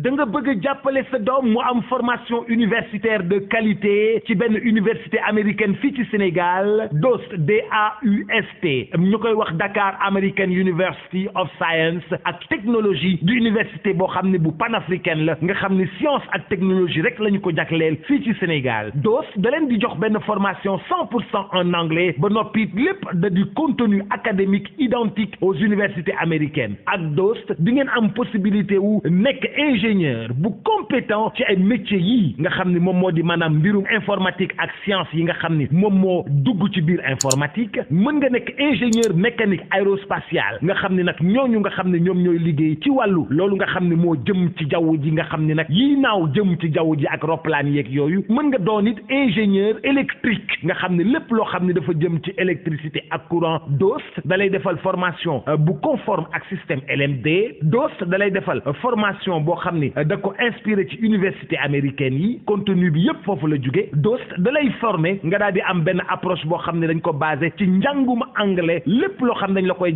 da nga bëgg a jàppale sa doom mu am formation universitaire de qualité ci benn université américaine fii ci Sénégal DOST DAUST ñu koy wax Dakar American University of Science ak technologie du université boo xam ne bu panafricaine la nga xam ne science ak technologie rek la ñu ko jagleel fii ci Sénégal DOST da leen di jox benn formation 100% en anglais ba noppi lépp da di contenu académique identique aux universités américaines ak DOST di ngeen am possibilité wu nekk ingénieur bu compétent ci ay métiers yii nga xam ni moom moo di maanaam mbirum informatique ak science yi nga xam ni moom moo dugg ci biir informatique mën nga nekk ingénieur mécanique aérospatial nga xam ni nag ñooñu nga xam ne ñoom ñooy liggéey ci wàllu loolu nga xam ne moo jëm ci jaww ji nga xam ni nag yii naaw jëm ci jaww ji ak roplaan yeeg yooyu mën nga doon it ingénieur électrique nga xam ne lépp loo xam ne dafa jëm ci électricité ak courant DOST da lay defal formation bu conforme ak système LMD DOST da lay defal formation boo xam ni da ko inspiré ci université américaine yi contenu bi yépp foofu la jóge DOST da lay former nga daal di am benn approche boo xam ne dañ ko basé ci njàngum anglais lépp loo xam ne dañ la koy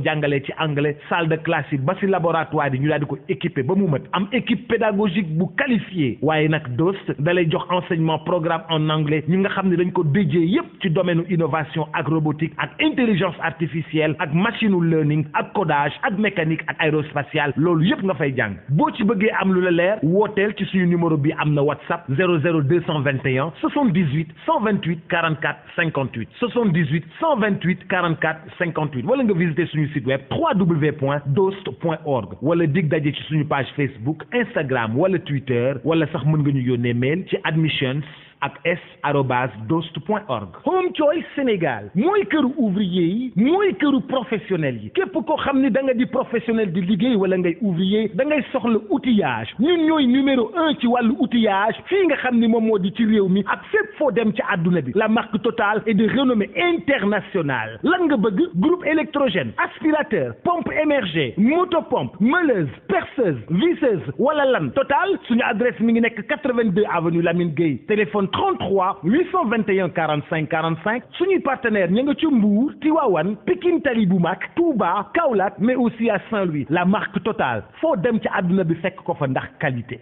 jàngalee ci anglais salle de classe yi ba si laboratoire yi ñu daal di ko équipé ba mu mat am équipe pédagogique bu qualifiée waaye nag DOST da lay jox enseignement programme en anglais ñi nga xam ne dañ ko déjee yépp ci domaine innovation ak robotique ak intelligence artificielle ak machine learning ak codage ak mécanique ak aérospatiale loolu yépp nga fay jàng boo ci bëggee am lu la leer wooteel ci suñu numéro bi am na WhatsApp 00221 78 128 44 58 78 128 44 58 wala nga visiter suñu site web www.dost.org wala dig daje ci suñu page Facebook Instagram wala Twitter wala sax mën nga ñu yónnee mail ci admissions ak s@dost.org. Home Choice Sénégal mooy këru ouvrier yi mooy këru professionnel yi képp koo xam ni da nga di professionnel di liggéey wala ngay ouvrier da ngay soxla outillage ñun ñooy numéro 1 ci wàllu outillage fii nga xam ni moom moo di ci réew mi ak fépp foo dem ci àdduna bi la marque Total est de renommée internationale lan nga bëgg groupe électrogène aspirateur pompe émergée motopompe meuleuse perceuse visseuse wala lan Total suñu adresse mi ngi nekk 82 avenue Lamine Gueye téléphone 33 821 45 45 suñuy partenaire ña nga ci Mbour Tivaouane Pikine Tali bu mag Touba Kaolack mais aussi à Saint-Louis la marque Total foo dem ci àdduna bi fekk ko fa ndax qualité.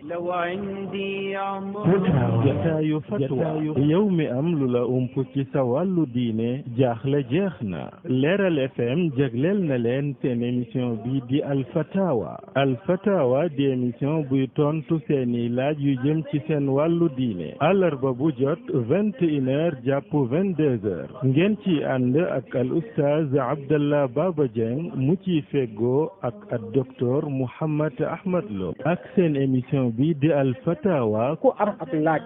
jataayu fatwa yow mi am lu la ump ci sa wàllu diine jaaxle jeex na Leeral FM jagleel na leen seen émission bi di Alfatawa di émission buy tontu seeni laaj yu jëm ci seen wàllu diine àllarba bu jot 21h jàpp 22h ngeen ci ànd ak al oustaz Abdallah Baba Dieng mu ciy feggoo ak docteur Mouhammad Ahmad Lo ak seen émission bi di al fatawa ku am ab laaj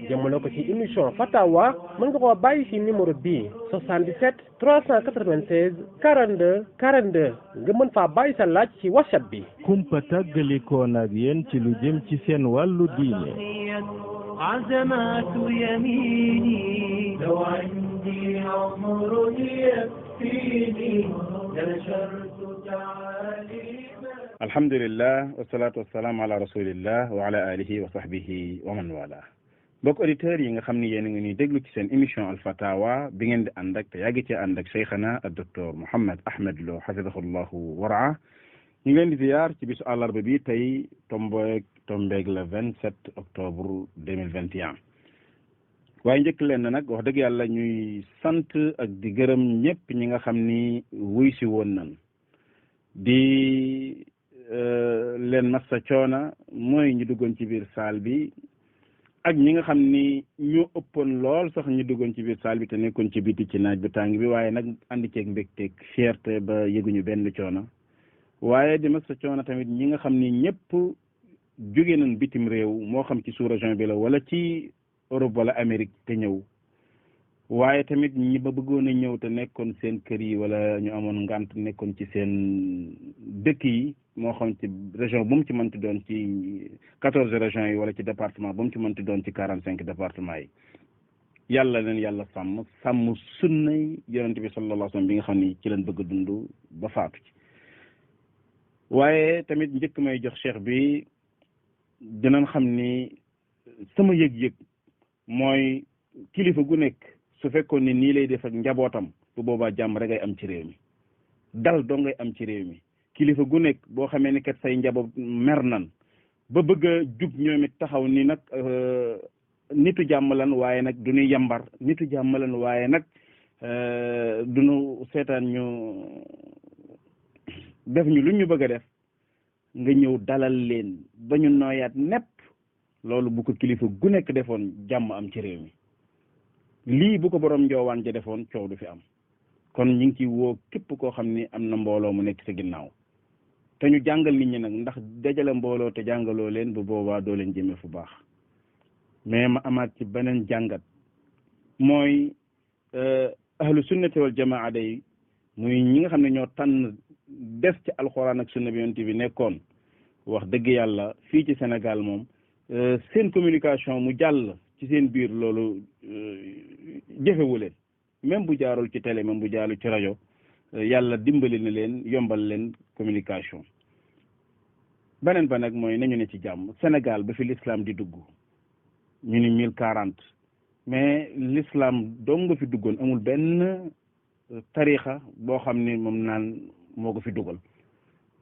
jëmale ko ci émission fatawa mën nga koo bàyyi ci numéro bii 77 396 42 42 nga mën faa bàyyi sa laaj ci WhatsApp bi kumpa tàggalikoon ak yéen ci lu jëm ci seen wàllu diine عزمات يميني لو عندي عمر يكفيني نشرت تعاليما الحمد لله والصلاة والسلام على رسول الله وعلى آله وصحبه ومن والاه mbokk auditeurs yi nga xam ni yéen a ngi ñuy déglu ci seen émission Al Fatawa bi ngeen di ànd ak te yàgg ci ànd ak cheikhana ak docteur Mouhammad Ahmad Lo hafidahullahu waraa ñu ngi leen di ziyaar ci bisu àllarba bi tey tombeeg le 27 octobre 2021 waaye njëkk leen nag wax dëgg yàlla ñuy sant ak di gërëm ñëpp ñi nga xam ni wuy si woon nan di leen massa coona mooy ñu duggoon ci biir saal bi ak ñi nga xam ni ñoo ëppoon lool sax ñu duggoon ci biir saal bi te nekkoon ci biti ci naaj bu tàng bi waaye nag andi ceeg mbégteeg fierté ba yëguñu benn coono waaye di massa coono tamit ñi nga xam ni ñëpp jóge nañ bitim réew moo xam ci sous-région bi la wala ci Europe wala Amérique te ñëw waaye tamit ñi ba bëggoon a ñëw te nekkoon seen kër yi wala ñu amoon ngant nekkoon ci seen dëkk yi moo xam ci région bu mu ci mënti doon ci 14 régions yi wala ci département bu mu ci mënti doon ci 45 départements yi yàlla leen yàlla sàmm sunnay yonent bi sallallahu alayhi wa sallam bi nga xam ni ci leen bëgg a dund ba faatu ci waaye tamit njëkk may jox cheikh bi dinañ xam ni sama yëg-yëg mooy kilifa gu nekk su fekkoon ni nii lay def ak njabootam bu boobaa jàmm rek ay am ci réew mi dal doo ngay am ci réew mi kilifa gu nekk boo xamee ni kat say njaboot mer nan ba bëgg a jug ñoom it taxaw ni nag nitu jàmm lan waaye nag du ñu yambar nitu jàmm lan waaye nag du ñu seetaan ñu def ñu lu ñu bëgg a def nga ñëw dalal leen ba ñu nooyaat nepp loolu bu ko kilifa gu nekk defoon jàmm am ci réew mi lii bu ko borom njoowaan ja defoon coow du fi am kon ñu ngi ci woo képp koo xam ni am na mbooloo mu nekk sa ginnaaw te ñu jàngal nit ñi nag ndax dajale mbooloo te jàngaloo leen bu boobaa doo leen jëmee fu baax mais ma amaat ci beneen jàngat mooy ahlu sunnati wal jamaa day muy ñi nga xam ne ñoo tànn des ci alxuraan ak sunna bi yonent bi nekkoon wax dëgg yàlla fii ci Sénégal moom seen communication mu jàll ci seen biir loolu jëfewu leen même bu jaarul ci télé même bu jaarul ci rajo yàlla dimbali na leen yombal leen communication beneen ba nag mooy nañu ne ci jàmm Sénégal ba fi l'islam di dugg ñu ni 1040 mais l'islam dong nga fi duggoon amul benn tarixa boo xam ni moom naan moo ko fi dugal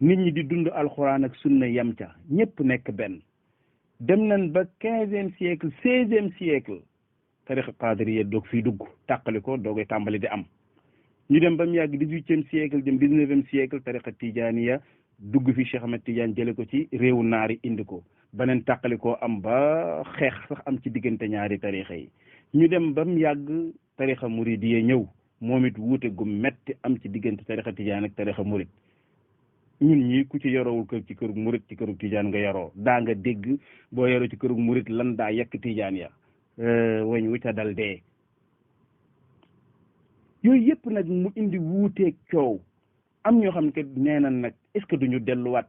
nit ñi di dund alxuraan ak sunna yam ca ñëpp nekk benn dem nañ ba 15e siècle 16e siècle tarixa qadiriya doog fiy dugg tàqali ko doogay tàmbali di am ñu dem ba mu yàgg 18e siècle jëm 19e siècle tarixa tijaaniya dugg fi Cheikh Ahmed Tidiane jële ko ci réewu naari indi ko beneen tàqali koo am ba xeex sax am ci diggante ñaari tarixa yi ñu dem ba mu yàgg tarixa muridiya ñëw moom it wuute gu metti am ci diggante tarixa tijaan ak tarixa murid ñun ñii ku ci yorowul kër ci kërug murid ci kërug tijaan nga yoroo daa nga dégg boo yoroo ci kërug murid lan daa yekk tijaan ya wañ wu ca dal dee yooyu yëpp nag mu indi wuuteeg coow am ñoo xam ne que nee na nag est-ce que duñu delluwaat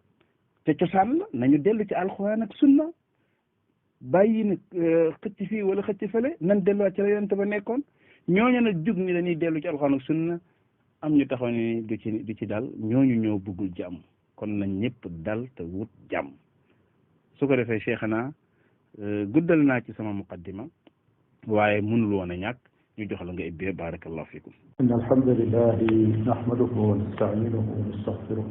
te cosaan la nañu dellu ci alxuraan ak sunna bàyyi nag xëcc fii wala xëcc fële nan delluwaat ci la yonent ba nekkoon ñooñu nag jug ni dañuy dellu ci alxuraan ak sunna am ñu taxaw ni du ci dal ñooñu ñoo bëggul jàmm kon nañ ñëpp dal te wut jàmm su ko defee Cheikhana guddal naa ci sama muqaddima waaye mënul woon a ñàkk ñu jox la nga ibbee barakallahu fikum inna alhamdulillahi nahmaduhu wa nasta'inuhu wa nastaghfiruh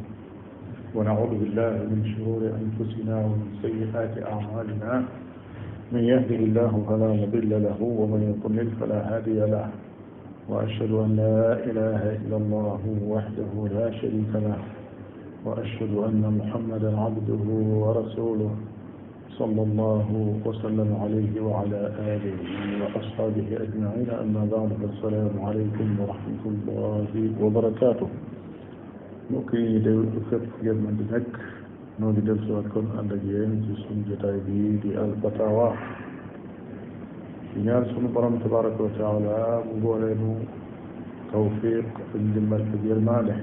wa na'udhu billahi min shururi anfusina wa min sayyiati a'malina من يهده الله فلا مضل له ومن يضلل فلا هادي له وأشهد أن لا إله إلا الله وحده لا شريك له وأشهد أن محمدا عبده ورسوله صلى الله وسلم عليه وعلى آله وأصحابه أجمعين أما بعد فالسلام عليكم ورحمة الله وبركاته نوكي ديو فيب جمع دنك noo ngi del siwaat kon ànd ak yéen ci suñu jotaay bi di al fatawa di ñaan suñu borom tabaraka wa taala mu booleenu tawfiq ak ndimbal ak yërmaande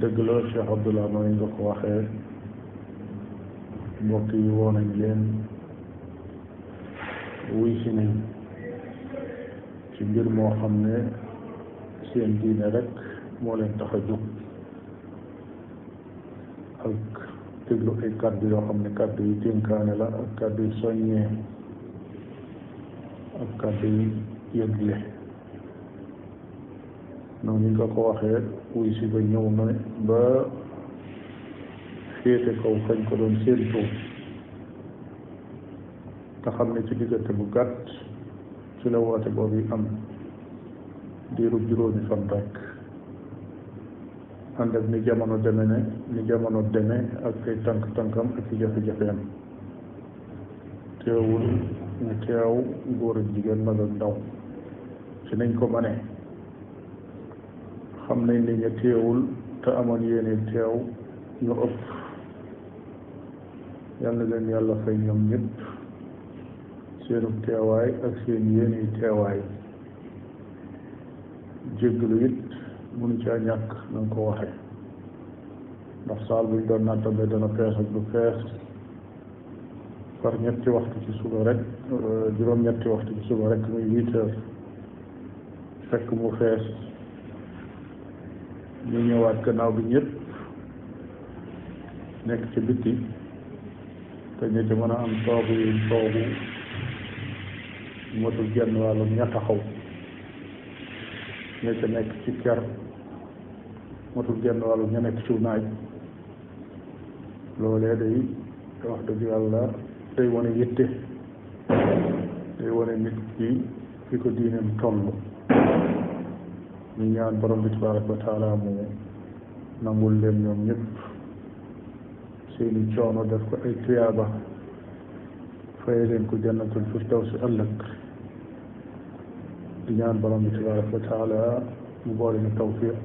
dëgg la Cheikh Abdullah mooy nga ko waxee mbokk yi woo nañ leen wuy si nañ ci mbir moo xam ne seen diine rek moo leen tax a jóg ak déglu ay kàddu yoo xam ne kàddu yi dénkaane la ak kàddu yi soññee ak kàddu yi yëgle noonu nga ko waxee wuy si ba ñëw na ba féete kaw fañ ko doon séentu te xam ne ci diggante bu gàtt ci la woote boobu am diirub juróomi fan rek ànd ak ni jamono deme ne ni jamono deme ak ay tànk-tànkam ak ci jafe-jafeem teewul ñu teew góor ak jigéen mag ak ndaw ci nañ ko mane xam nañ ne ñu teewul te amoon yéene teew ñu ëpp yàlla leen yàlla fay ñoom ñëpp seenu teewaay ak seen yéene teewaay jéggalu it mënu caa ñàkk na nga ko waxe ndax saal buñ doon nattale dana fees ak du fees par ñetti waxtu ci suba rek juróom-ñetti waxtu ci suba rek muy 8 heures fekk mu fees ñu ñëwaat gannaaw bi ñëpp nekk ci bitti te ñu ci mën a am toogu yi toogu motul genn wàllu ña taxaw ña ca nekk ci ker motul genn wàllu ña nekk ci naaj loolee day wax dëgg yàlla day wane yitte day wane nit ki fi ko diineem toll ñu ñaan borom bi tabaraka wa taala mu nangul leen ñoom ñëpp seeni coono def ko ay tuyaaba faye leen ko jannatul firdawsi ëllëg di ñaan borom bi tabaraka wa taala mu boole ñu tawfiq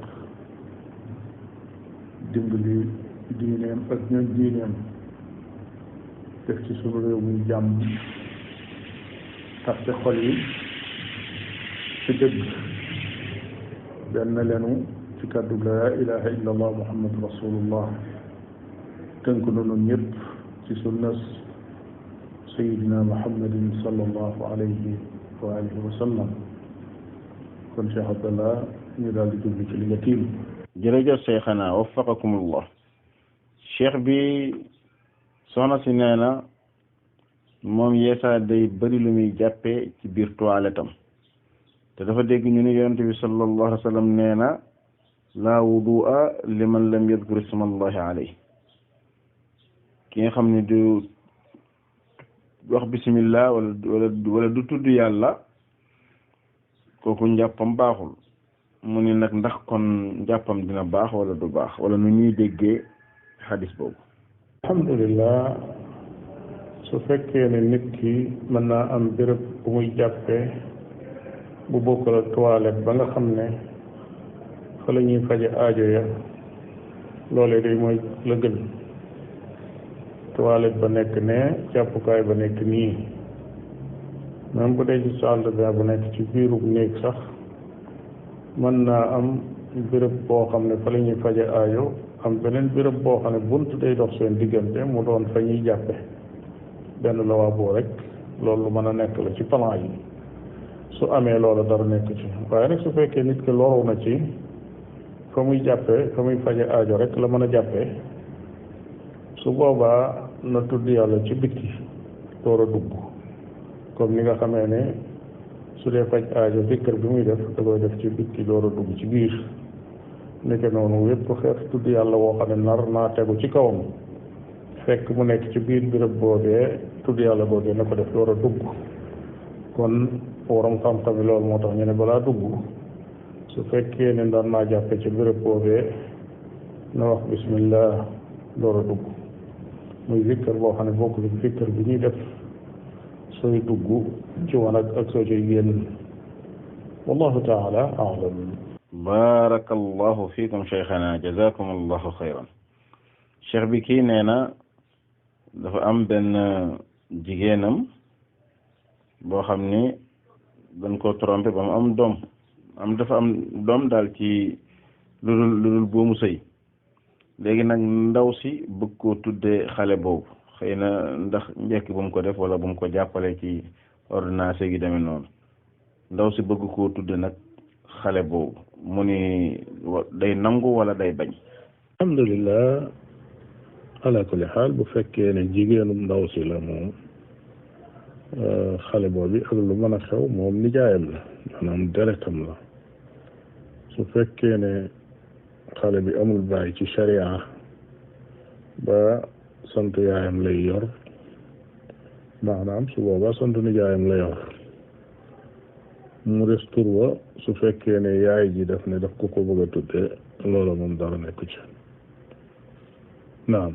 dimbali diineem ak ñoom diineem def ci sunu réew muy jàmm taxte xol yi ci dëgg benn leenu ci kàddu la ilaha illa allah muhammadu rasulullah tënk na nun ñëpp ci sunnas sayidina muhammadin sallallahu alayhi wa alihi wa sallam kon Cheikh Abdallah ñu daal di jublu ci li nga tiim. jërëjëf Cheikhana waffaqakumullah. cheikh bi soxna si nee na moom yeesaa day bëri lu muy jàppee ci biir toilette am te dafa dégg ñu ni yonente bi sallallahu alayhi wa sallam nee na laa wudu'a liman lam yadkur ismallahi alayhi ki nga xam ne du wax bismillah wala du tudd yàlla kooku njàppam baaxul mu ni nag ndax kon njàppam dina baax wala du baax wala nu ñuy déggee xadis boobu. alhamdulillah su fekkee ne nit ki mën naa am béréb bu muy jàppee bu bokkul ak toilette ba nga xam ne fa la ñuy faje aajo ya loolee day mooy la gën toilette ba nekk ne jàppukaay ba nekk nii même bu dee ci salle de bain bu nekk ci biirub néeg sax mën naa am béréb boo xam ne fa la ñuy faje aajo am beneen béréb boo xam ne bunt day dox seen diggante mu doon fa ñuy jàppe benn lavabo rek loolu mën a nekk la ci plan yi su amee loola dara nekk ci waaye nag su fekkee nit ki loru na ci fa muy jàppe fa muy faje aajo rek la mën a jàppe su boobaa na tudd yàlla ci bitti door a dugg comme ni nga xamee ne su dee faj aajo dikkër bi muy def da koy def ci bitti door a dugg ci biir nekke noonu wépp xeet tudd yàlla woo xam ne nar naa tegu ci kawam fekk mu nekk ci biir béréb boobee tudd yàlla boobee na ko def door a dugg kon waram xam-xam yi loolu moo tax ñu ne balaa dugg su fekkee ne nar naa jàppe ci béréb boobee na wax bismillah door a dugg muy zikkër boo xam ne bokk ci zikkër bi ñuy def sooy dugg ci wanag ak soo ciy génn wallahu taala a'lam. barakallahu fiikum cheikhana jazakum allahu xayran. cheikh bi kii nee na dafa am benn jigéenam boo xam ni dañ ko trompé ba mu am doom dafa am doom daal ci lu dul boomu sëy léegi nag ndaw si bëgg koo tuddee xale boobu xëy na ndax njëkk bu mu ko def wala bu mu ko jàppale ci ordonnance gi demee noonu ndaw si bëgg koo tudde nag xale boobu mu ni day nangu wala day bañ. alhamdulillah ala kulli xaal bu fekkee ne jigéenum ndaw si la moom xale boobu ak lu mën a xew moom nijaayam la maanaam deretam la su fekkee ne xale bi amul baay ci sharia ba sant yaayam lay yor maanaam su boobaa sant nijaayam la yor mu des tur wa su fekkee ne yaay ji daf ne daf ko bëgg a tuddee loola moom dara nekku ci naam.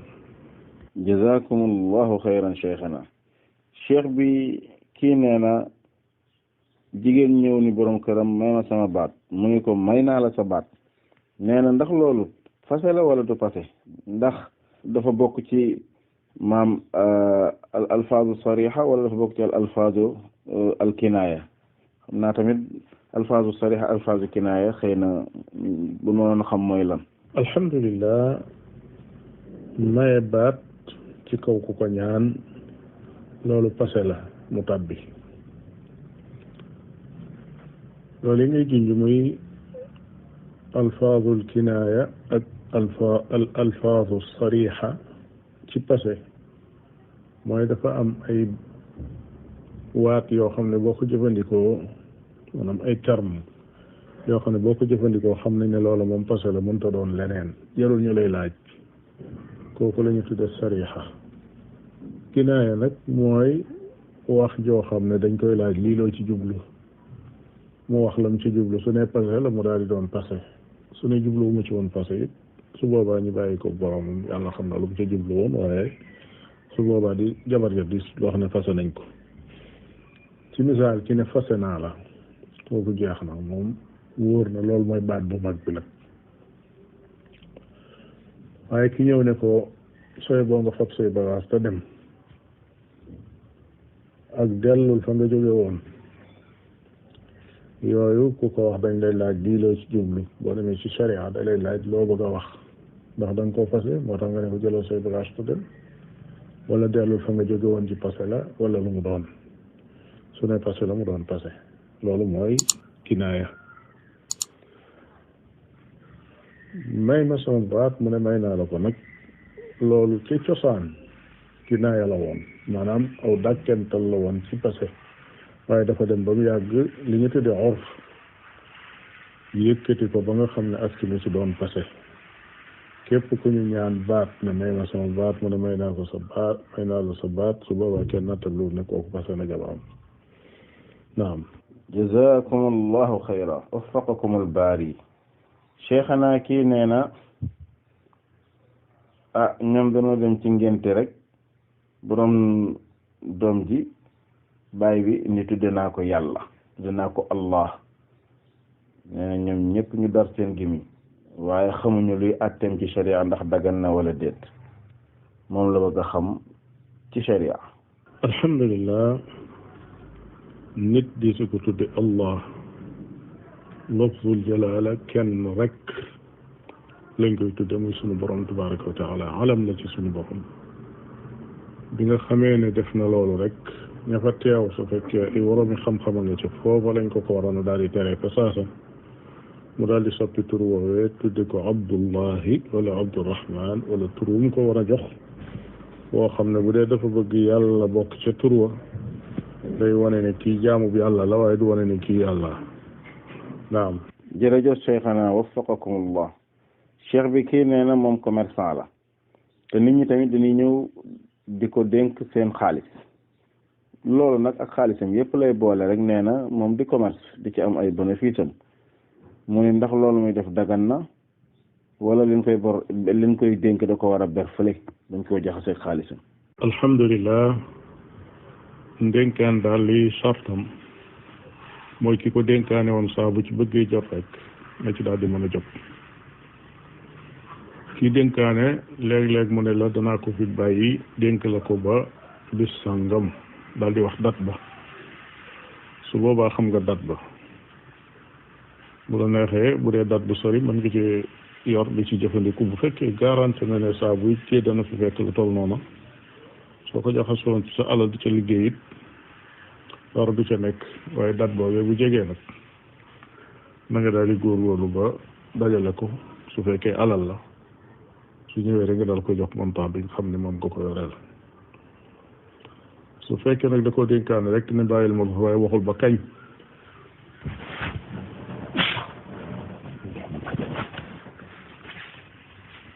jazakumullahu xayran cheikhana. cheikh bi kii nee na jigéen ñëw ni borom këram may ma sama baat mu ngi ko may naa la sa baat nee na ndax loolu fase la wala du fase ndax dafa bokk ci maam al alfaazu sariha wala dafa bokk ci al alfaazu al kinaaya xam naa tamit alfaazu sariha alfaazu kinaaya xëy na bu noonu xam mooy lan. alhamdulillah maye baat ci kaw ku ko ñaan loolu fase la mu tàbbi loolu yi ngay junj muy alfaazul kinaaya ak alfaazu sariha ci passé mooy dafa am ay waat yoo xam ne boo ko jëfandikoo maanaam ay terme yoo xam ne boo ko jëfandikoo xam nañ ne loolu moom passé la mënta doon leneen jarul ñu lay laaj kooku la ñu tudde sariha. kinaaya nag mooy wax joo xam ne dañ koy laaj lii loo ci jublu mu wax la mu ci jublu su ne passé la mu daal di doon passé su ne jublu mu ci woon passé it su boobaa ñu bàyyi ko borom yàlla xam na lu mu ca jublu woon waaye su boobaa di jabar ja di wax ne fase nañ ko. ci misaal ci ne fase naa la kooku jeex na moom wóor na loolu mooy baat bu mag bi nag waaye ki ñëw ne ko sooy boo nga fab say bagage te dem ak dellul fa nga jóge woon yooyu ku ko wax dañ lay laaj lii loo ci jublu boo demee ci sharia da lay laaj loo bëgg a wax ndax da nga koo fase moo tax nga ne ko jëloo say bagage te dem wala dellul fa nga jóge woon ci passé la wala lu mu doon su ne passé la mu doon passé loolu mooy kinaaya. may ma sama baat mu ne may naa la ko nag loolu ci cosaan kinaaya la woon maanaam aw dàkkental la woon ci passé waaye dafa dem ba mu yàgg li ñu tuddee orf yëkkati ko ba nga xam ne aski mi si doon passé képp ku ñu ñaan baat ne may ma sama baat mu ne may naa ko sa baat may naa la sa baat su boobaa kenn nattablu ne kooku passé na jabaam. naam. jazakum allahu xayra waffaqakum albaari. cheikhana kii nee na ñoom dañoo dem ci ngénte rek borom doom ji baay bi ni tudde naa ko yàlla tudde naa ko allah nee na ñoom ñëpp ñu dar seen gimi waaye xamuñu luy àtteem ci sharia ndax dagan na wala déet moom la bëgg a xam ci sharia. alhamdulillah nit di su ko tudde allah lafzul jalaala kenn rek lañ koy tudde muy sunu borom tabaraka wa taala alam la ci sunu borom bi nga xamee ne def na loolu rek ña fa teew su fekkee ay waroomi xam-xama nga ci foofa lañ ko waroon a daal di tere fa saasa mu daal di soppi tur woowee tudde ko abdullahi wala abdurahman wala tur wu mu ko war a jox woo xam ne bu dee dafa bëgg yàlla bokk ca tur wa day wane ne kii jaamu bi yàlla la waaye du wane ne kii yàlla. naam. jërëjëf cheikhana waffaqakumullah. cheikh bi kii nee na moom commerçant la te nit ñi tamit dañuy ñëw di ko dénk seen xaalis loolu nag ak xaalisam yépp lay boole rek nee na moom di commerce di ci am ay bénéfice am mu ne ndax loolu muy def dagan na wala liñ koy dénk da ko war a ber fële dañ koo jaxase xaalisam. alhamdulillah ndénkaan daal li sartam mooy ki ko dénkaane woon saa bu ci bëggee jot rek na ci daal di mën a jot. kii dénkaane léeg-léeg mu ne la danaa ko fi bàyyi dénk la ko ba bis sàngam daal di wax dat ba su boobaa xam nga dat ba bu la neexee bu dee dat bu sori mën nga ci yor di ci jëfandiku bu fekkee garanti na ne saa buy téye dana fi fekk lu toll noonu soo ko jaxasoon ci sa alal di ca liggéey it dara du ca nekk waaye dat boobee bu jegee nag na nga daal di góorgóorlu ba dajale ko su fekkee alal la su ñëwee rek nga dal ko jox montant bi nga xam ne moom nga ko yoreel su fekkee nag da koo dénkaane rek ne bàyyil ma ko waaye waxul ba kañ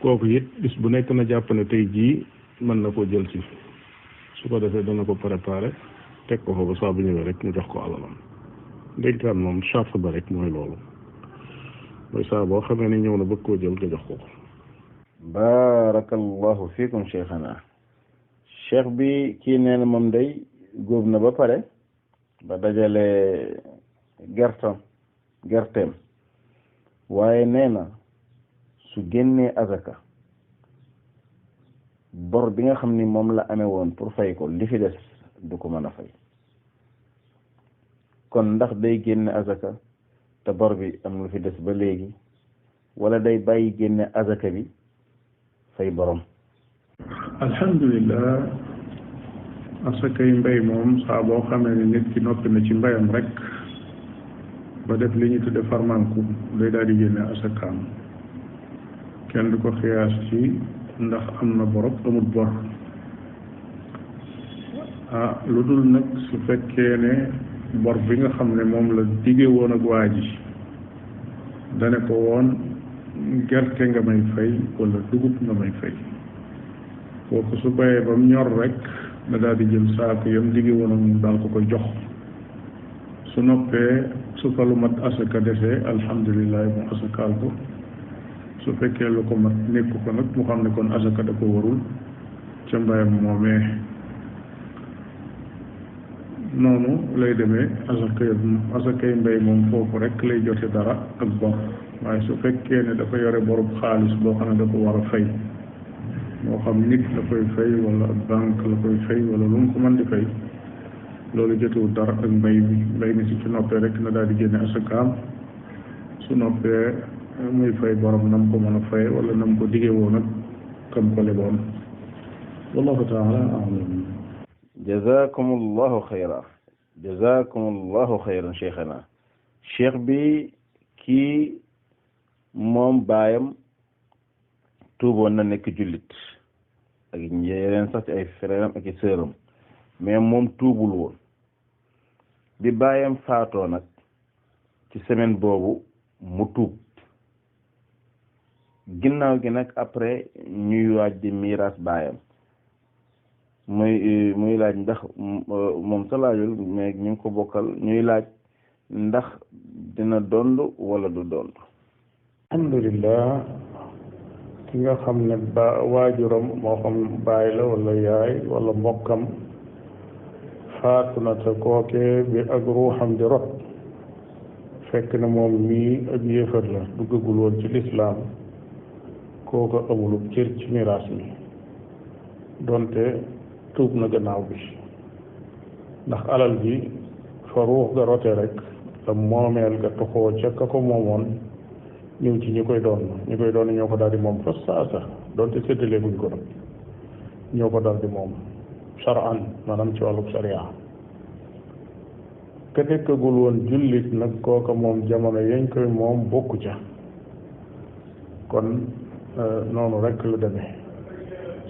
kooku it bis bu nekk na jàpp ne tey jii mën na koo jël ci su ko defee dana ko préparé teg ko fa ba saa bu ñëwee rek mu jox ko alalam dénkaan moom charte ba rek mooy loolu mooy saa boo xamee ne ñëw na bëgg koo jël nga jox ko ko. barakallahu fiikum cheikhana. cheikh bi kii nee na moom day góob na ba pare ba dajale gerteem waaye nee na su génnee azaka bor bi nga xam ni moom la amee woon pour fay ko li fi des du ko mën a fay kon ndax day génne azaka te bor bi am lu fi des ba léegi wala day bàyyi génne azaka bi fay borom. alhamdulilah asakay mbay moom saa boo xamee ne nit ki noppi na ci mbayam rek ba def li ñu tudde farmanku day daal di génne asakaam kenn du ko xiyaas ci ndax am na borob amut bor lu dul nag su fekkee ne bor bi nga xam ne moom la dige woon ak waa ji dane ko woon gerte nga may fay wala dugub nga may fay kooku su bayee ba mu ñor rek na daal di jël saako yam digge woon ak moom daal ko koy jox su noppee su fa lu mat asaka defee alhamdulilah mu asakaal ko su fekkee lu ko mat nekk ko nag mu xam ne kon asaka da ko warul ca mbayam moomee noonu lay demee asakay mbay moom foofu rek lay jote dara ak bor waaye su fekkee ne dafa yore borub xaalis boo xam ne da ko war a fay moo xam nit la koy fay wala ak banque la koy fay wala lu mu ko mën di fay loolu jotewul dara ak mbay mi si ci noppee rek na daal di génne asakaam su noppee muy fay borom nam ko mën a fay wala nam ko digee woon ak kam ko leboon wallahu taala alam jazakumullahu xayran cheikhana cheikh bi kii moom baayam tuuboon na nekk jullit ak yeneen sax ci ay frèram ak i sëram mais moom tuubul woon bi baayam faatoo nag ci semaine boobu mu tuub ginnaaw gi nag après ñuy waaj di miiras baayam muy laaj ndax moom sa laajul mais ñu ngi ko bokkal ñuy laaj ndax dina dond wala du dond. alhamdulillah ki nga xam ne waajuram moo xam baay la wala yaay wala mbokkam faatu na te kooke bi ak ruuxam di rot fekk na moom mii ak yéefar la duggagul woon ci lislaam kooka amulub cër ci miraas mi donte tuub na gannaaw bi ndax alal ji fa ruux ga rote rek la moomeel ga toxoo ca ka ko moomoon ñëw ci ñi koy doon ñoo ko daal di moom fa saasa donte séddalee guñ ko nag ñoo ko daal di moom shar'an maanaam ci wàllu sharia ka nekkagul woon jullit nag kooka moom jamono yañ koy moom bokku ca kon noonu rek lu demee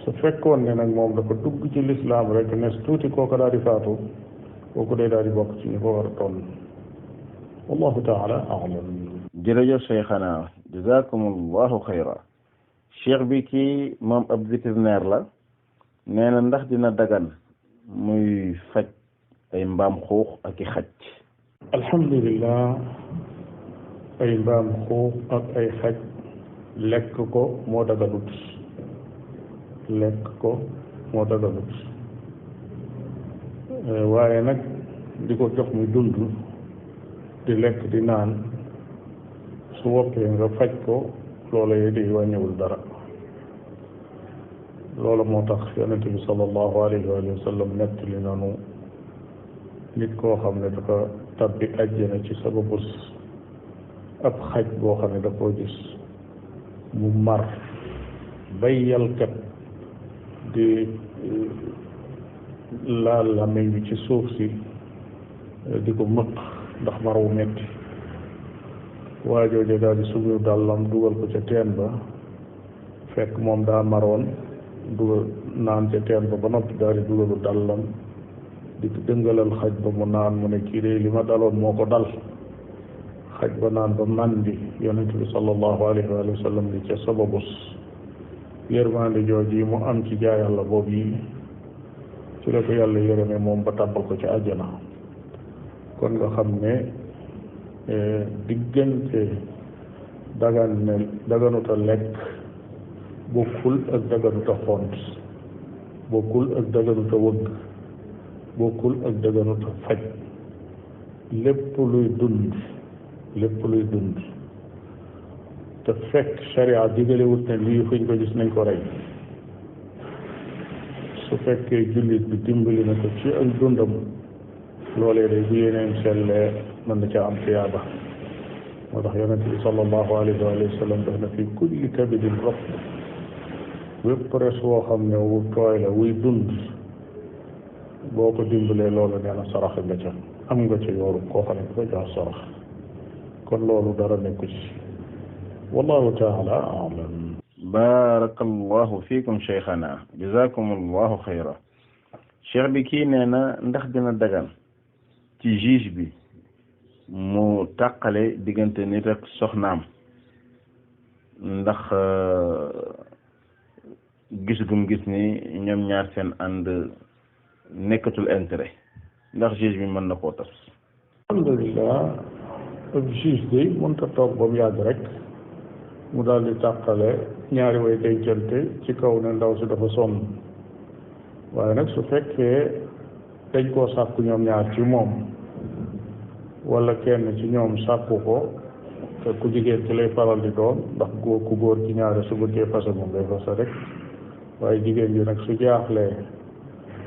su fekkoon ne nag moom dafa dugg ci lislaam rek nes tuuti kooka daal di faatu kooku day daal di bokk ci ñu ko war a toll wallahu taala a'lam. jërëjëf cheikhana jazakumullahu xayra cheikh bi kii moom ab vétérinaire la nee na ndax dina dagan muy faj ay mbaam xuux ak i xaj. alhamdulillah ay mbaam xuux ak ay xaj lekk ko moo daganut waaye nag di ko jox muy dund di lekk di naan su woppee nga faj ko loola yi di wàññiwul dara loola moo tax yonent bi sallallahu alayhi wa sallam nettali nanu nit koo xam ne dafa tabbi àjjana ci sababu ab xaj boo xam ne da koo gis mu mar bay yalkat di laal làmmiñ bi ci suuf si di ko mëq ndax mar wu metti waajooje daal di suñu dàllam dugal ko ca teen ba fekk moom daa maroon dugal naan ca teen ba noppi daal di dugalu dàllam di dëngalal xaj ba mu naan mu ne kii de li ma daloon moo ko dal xaj ba naan ba màndi yonent bi sallallahu alayhi wa sallam li ca sababus yërmande jooji mu am ci jaay yàlla boobu yi ci la ko yàlla yërëme moom ba tàbbal ko ci àjjana kon nga xam ne diggante daganuta lekk bokkul ak daganuta xont bokkul ak daganuta wëgg bokkul ak daganuta faj lépp luy dund te fekk sharia digalewut ne lii fuñ ko gis nañ ko rey su fekkee jullit bi dimbali na ko ci ak dundam loolee day bu yeneen sellee mën na ca am tiyaaba moo tax yonent bi sallallahu alayhi wa sallam daf na fi kulli kabidin rab wépp res woo xam ne wu tooy la wuy dund boo ko dimbalee loolu nee na sarax nga ca am nga ca yooru koo xam ne ko jox sarax kon loolu dara nekku ci wallahu taala alam. barakallahu fiikum cheikhana jazakumullahu xayra cheikh bi kii nee na ndax dina dagan ci juge bi mu tàqale diggante nit ak soxnaam ndax gis gum gis ni ñoom ñaar seen ànd nekkatul intérêt ndax juge bi mën na koo tas. alhamdulilah juge day mënta toog ba mu yàgg rek mu daal di tàqale ñaari way dencante ci kaw ne ndaw si dafa sonn waaye nag su fekkee dañ koo sàkku ñoom ñaar ci moom wala kenn ci ñoom sàkku ko te ku jigéen ci lay faral di doon ndax ku góor ci ñaare su bëggee fase moom day fase rek waaye jigéen bi nag su jaaxlee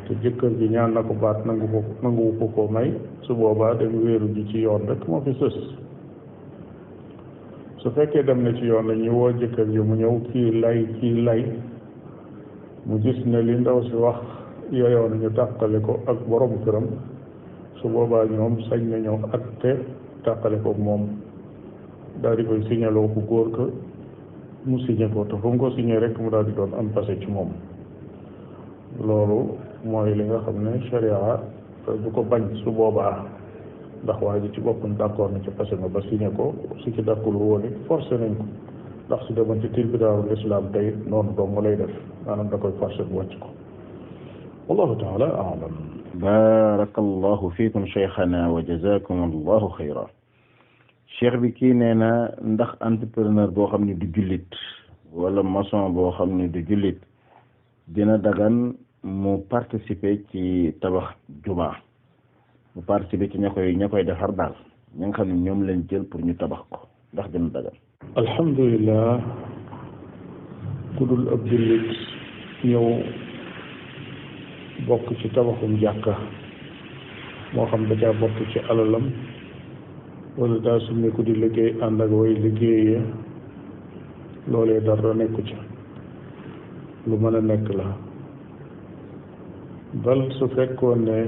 te jëkkër ji ñaan na ko baat nanguwu ko may su boobaa dem wéeru ji ci yoon rek moo fi sës su fekkee dem na ci yoon la ñu woo jëkkër ji mu ñëw kii lay mu gis ne li ndaw si wax yooyu ñu tàqale ko ak borom këram su boobaa ñoom sañ na ñëw acte tàqale ko moom daal di koy signaloo ku góor ka mu signé ko te fu mu ko signé rek mu daal di doon am passé ci moom loolu mooy li nga xam ne sharia du ko bañ su boobaa ndax waa ji ci boppam d'accord na ci passé nga ba signé ko su ci dakkul woon it forcé nañ ko ndax su demoon ci tribunalul islam tey noonu dong lay def maanaam da koy forcé bu wàcc ko wallahu taala a'lam. barakallahu fiikum cheikhana wa jazakum allahu xayra. cheikh bi kii nee na ndax entrepreneur boo xam ne du jullit wala maçon boo xam ne du jullit dina dagan mu participer ci tabax jumaa mu participer ci ña koy defar daal ñi nga xam ne ñoom lañ jël pour ñu tabax ko ndax dina dagan. alhamdulilah ku dul ab jullit ñëw bokk ci tabaxum jàkka moo xam da caa bokk ci alalam wala daa summi ko di liggéey ànd ak way liggéeyee loolee dara nekku ci lu mën a nekk la bal su fekkoon ne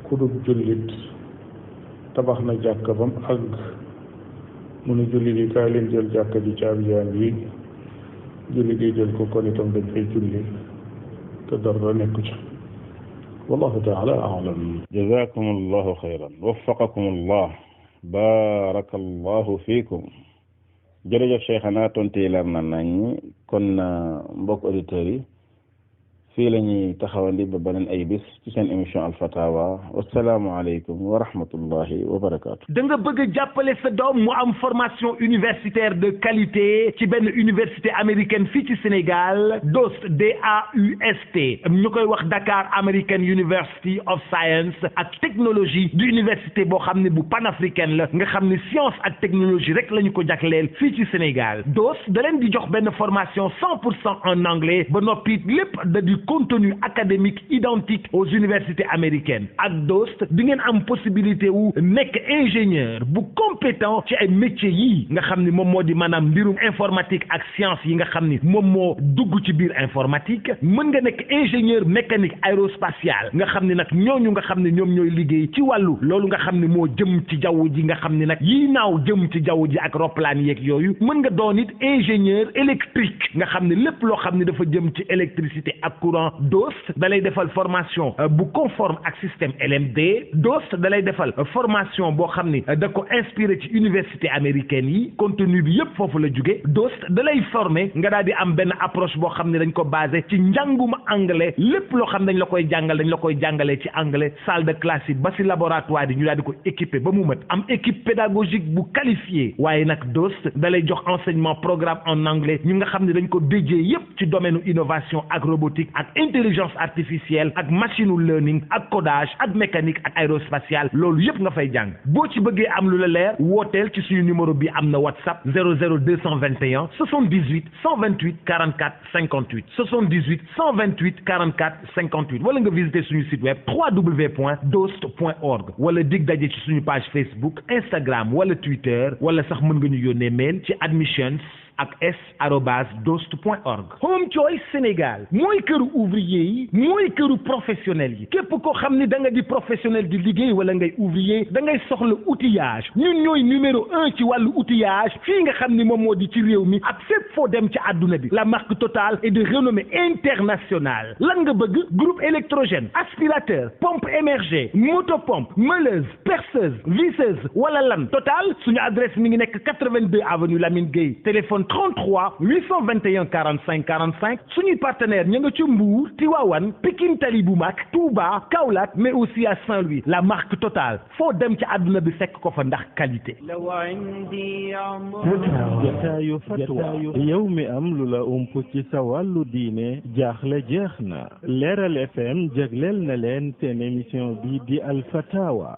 ku dul jullit tabax na jàkka ba mu àgg mu ne jullit yi kaay leen jël jàkka ji caabi jaan yi jullit yi jël ko kon itam dañ fay julli te dara nekku ci wallahu taala a'lam. jazakum allahu xayran waffaqakum allah barakallahu fiikum. jërëjëf cheikhana tontu yi leer na nañ kon mbokk auditeurs yi fii la ñuy taxawandi ba beneen ay bis ci seen émission alfatawa wasalaamu aleykum wa rahmatullahi wa barakaatu. da nga bëgg a jàppale sa doom mu am formation universitaire de qualité ci benn université américaine fii ci Sénégal DOST DAUST ñu koy wax Dakar American University of Science ak technologie di université boo xam ne bu panafricaine la nga xam ne science ak technologie rek la ñu ko jagleel fii ci Sénégal DOST da leen di jox benn formation 100% en anglais ba noppi lépp da di contenu académique identique aux universités américaines ak DOST di ngeen am possibilité wu nekk ingénieur bu compétent ci ay métiers yii nga xam ni moom moo di maanaam mbirum informatique ak science yi nga xam ni moom moo dugg ci biir informatique mën nga nekk ingénieur mécanique aérospatial nga xam ni nag ñooñu nga xam ne ñoom ñooy liggéey ci wàllu loolu nga xam ne moo jëm ci jaww ji nga xam ni nag yii naaw jëm ci jaww ji ak roplaan yeeg yooyu mën nga doon it ingénieur électrique nga xam ne lépp loo xam ne dafa jëm ci électricité ak courant DOST da lay defal formation bu conforme ak système LMD DOST da lay defal formation boo xam ni da ko inspiré ci université américaine yi contenu bi yépp foofu la jóge DOST da lay former nga daal di am benn approche boo xam ne dañ ko basé ci njàngum anglais lépp loo xam dañ la koy jàngalee ci anglais salle de classe yi ba si laboratoire yi ñu daal di ko équipé ba mu mat am équipe pédagogique bu qualifiée waaye nag DOST da lay jox enseignement programme en anglais ñu nga xam ne dañ ko déjee yépp ci domaine innovation ak robotique ak intelligence artificielle ak machine learning ak codage ak mécanique ak aérospatiale loolu yépp nga fay jàng boo ci bëggee am lu la leer wooteel ci suñu numéro bi am na WhatsApp 00221 78 128 44 58 78 128 44 58 wala nga visiter suñu site web www.dost.org wala dig daje ci suñu page Facebook Instagram wala Twitter wala sax mën nga ñu yónnee mail ci admissions ak s@dost.org. Home Choice Sénégal mooy këru ouvrier yi mooy këru professionnel yi képp koo xam ni da nga di professionnel di liggéey wala ngay ouvrier da ngay soxla outillage ñun ñooy numéro 1 ci wàllu outillage fii nga xam ni moom moo di ci réew mi ak fépp foo dem ci àdduna bi la marque Total est de renommée internationale lan nga bëgg groupe électrogène aspirateur pompe émergée motopompe meuleuse perceuse visseuse wala lan Total suñu adresse mi ngi nekk 82 avenue Lamine Gueye téléphone 33 821 45 45 suñuy partenaire ña nga ca Mbour Tivaouane Pikine Tali bu mag Touba Kaolack mais aussi à Saint-Louis la marque Total foo dem ci àdduna bi fekk ko fa ndax qualité. jataayu fatwa yow mi am lu la ump ci sa wàllu diine jaaxle jeex na Leeral FM jagleel na leen seen émission bi di Alfatawa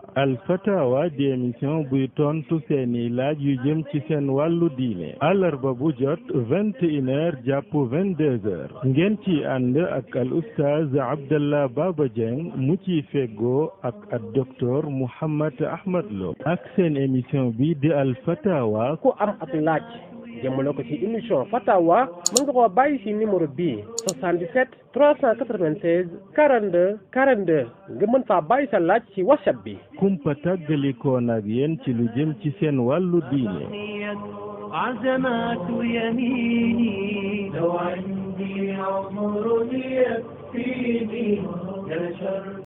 di émission buy tontu seeni laaj yu jëm ci seen wàllu diine àllarba bu jot 21h jàpp 22h ngeen ci ànd ak al oustaz Abdallah Baba Dieng mu ci feggoo ak docteur Mouhammad Ahmad Lo ak seen émission bi di Alfatawa ku am ak laaj jëmale ko ci émission Fatawa mën nga koo bàyyi ci numéro bii 77 396 42 42 nga mën faa bàyyi sa laaj ci WhatsApp bi. kumpa tàggalikoon ak yéen ci lu jëm ci seen wàllu diine. عزمات يميني لو عندي عمر يكفيني نشرت